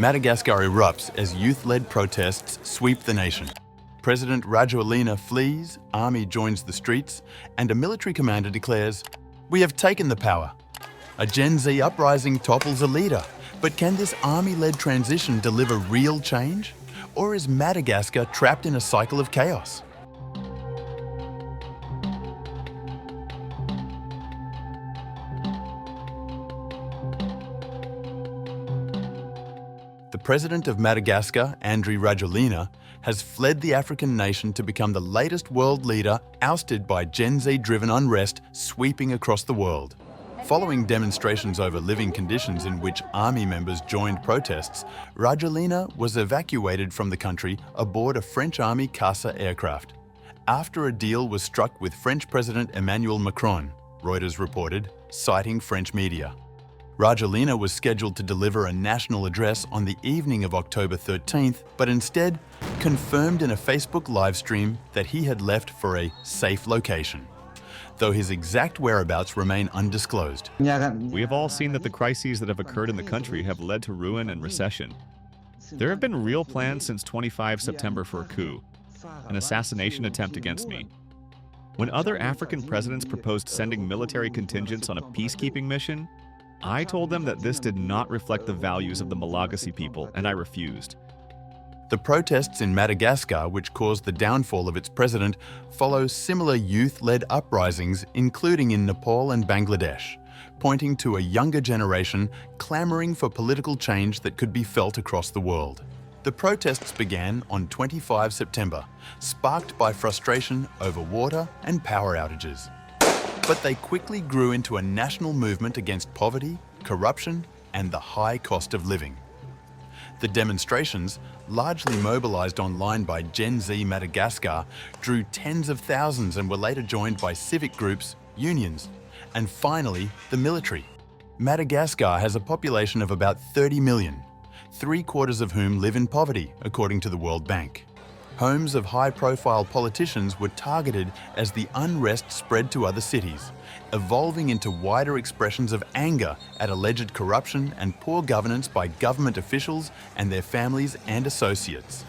Madagascar erupts as youth-led protests sweep the nation. President Rajoelina flees, army joins the streets, and a military commander declares, "We have taken the power." A Gen Z uprising topples a leader. But can this army-led transition deliver real change? Or is Madagascar trapped in a cycle of chaos? The president of Madagascar, Andry Rajoelina, has fled the African nation to become the latest world leader ousted by Gen Z-driven unrest sweeping across the world. Following demonstrations over living conditions in which army members joined protests, Rajoelina was evacuated from the country aboard a French Army Casa aircraft. After a deal was struck with French President Emmanuel Macron, Reuters reported, citing French media. Rajoelina was scheduled to deliver a national address on the evening of October 13th, but instead confirmed in a Facebook livestream that he had left for a safe location, though his exact whereabouts remain undisclosed. We have all seen that the crises that have occurred in the country have led to ruin and recession. There have been real plans since 25 September for a coup, an assassination attempt against me. When other African presidents proposed sending military contingents on a peacekeeping mission, I told them that this did not reflect the values of the Malagasy people, and I refused. The protests in Madagascar, which caused the downfall of its president, follow similar youth-led uprisings, including in Nepal and Bangladesh, pointing to a younger generation clamoring for political change that could be felt across the world. The protests began on 25 September, sparked by frustration over water and power outages. But they quickly grew into a national movement against poverty, corruption, and the high cost of living. The demonstrations, largely mobilized online by Gen Z Madagascar, drew tens of thousands and were later joined by civic groups, unions, and finally, the military. Madagascar has a population of about 30 million, 3/4 of whom live in poverty, according to the World Bank. Homes of high-profile politicians were targeted as the unrest spread to other cities, evolving into wider expressions of anger at alleged corruption and poor governance by government officials and their families and associates.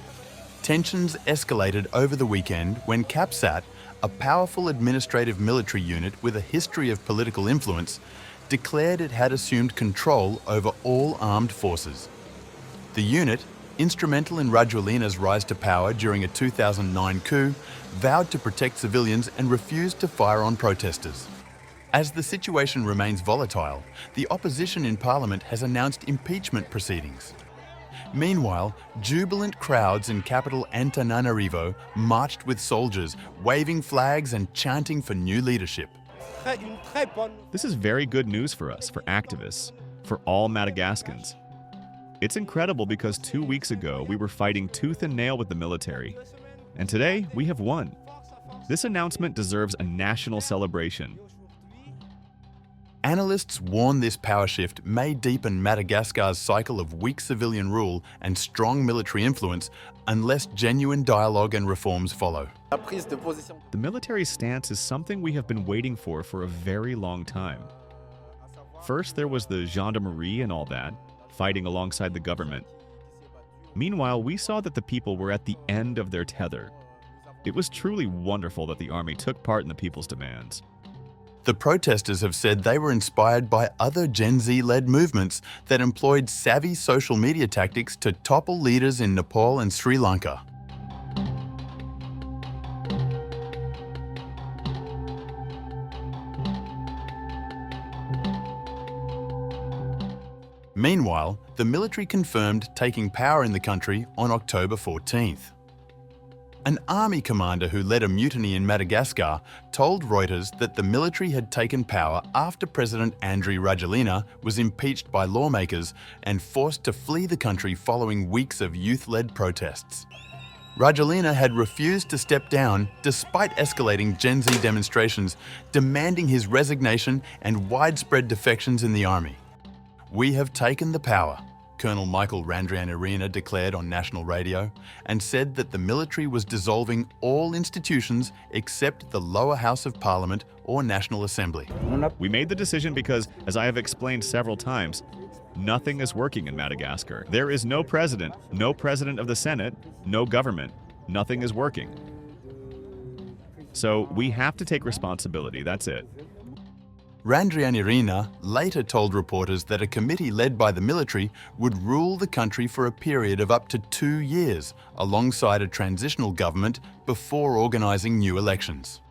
Tensions escalated over the weekend when CAPSAT, a powerful administrative military unit with a history of political influence, declared it had assumed control over all armed forces. The unit, instrumental in Rajoelina's rise to power during a 2009 coup, vowed to protect civilians and refused to fire on protesters. As the situation remains volatile, the opposition in Parliament has announced impeachment proceedings. Meanwhile, jubilant crowds in capital Antananarivo marched with soldiers, waving flags and chanting for new leadership. This is very good news for us, for activists, for all Madagascans. It's incredible because 2 weeks ago we were fighting tooth and nail with the military, and today we have won. This announcement deserves a national celebration. Analysts warn this power shift may deepen Madagascar's cycle of weak civilian rule and strong military influence unless genuine dialogue and reforms follow. The military's stance is something we have been waiting for a very long time. First, there was the gendarmerie and all that, fighting alongside the government. Meanwhile, we saw that the people were at the end of their tether. It was truly wonderful that the army took part in the people's demands. The protesters have said they were inspired by other Gen Z-led movements that employed savvy social media tactics to topple leaders in Nepal and Sri Lanka. Meanwhile, the military confirmed taking power in the country on October 14th. An army commander who led a mutiny in Madagascar told Reuters that the military had taken power after President Andry Rajoelina was impeached by lawmakers and forced to flee the country following weeks of youth-led protests. Rajoelina had refused to step down despite escalating Gen Z demonstrations demanding his resignation and widespread defections in the army. "We have taken the power," Colonel Michael Randrianirina declared on national radio, and said that the military was dissolving all institutions except the lower house of parliament or National Assembly. We made the decision because, as I have explained several times, Nothing is working in Madagascar. There is no president of the Senate, no government. Nothing is working. So we have to take responsibility, that's it. Randrianirina later told reporters that a committee led by the military would rule the country for a period of up to 2 years, alongside a transitional government before organising new elections.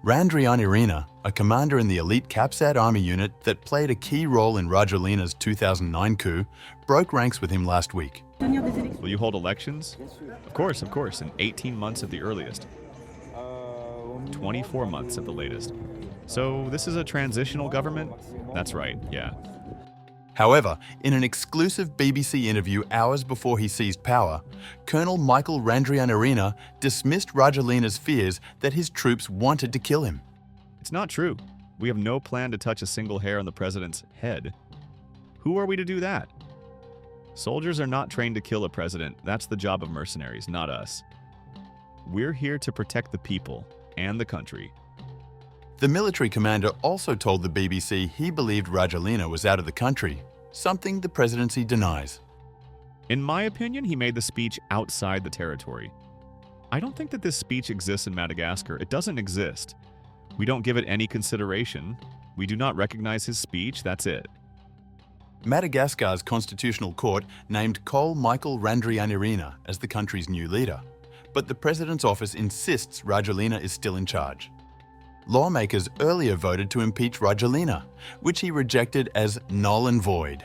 Randrianirina, a commander in the elite Capsat army unit that played a key role in Rajoelina's 2009 coup, broke ranks with him last week. Will you hold elections? Of course, in 18 months at the earliest. 24 months at the latest. So this is a transitional government? That's right, yeah. However, in an exclusive BBC interview hours before he seized power, Colonel Michael Randrianirina dismissed Rajoelina's fears that his troops wanted to kill him. It's not true. We have no plan to touch a single hair on the president's head. Who are we to do that? Soldiers are not trained to kill a president. That's the job of mercenaries, not us. We're here to protect the people and the country. The military commander also told the BBC he believed Rajoelina was out of the country, something the presidency denies. In my opinion, he made the speech outside the territory. I don't think that this speech exists in Madagascar. It doesn't exist. We don't give it any consideration. We do not recognize his speech, that's it. Madagascar's constitutional court named Colonel Michael Randrianirina as the country's new leader, but the president's office insists Rajoelina is still in charge. Lawmakers earlier voted to impeach Rajoelina, which he rejected as null and void.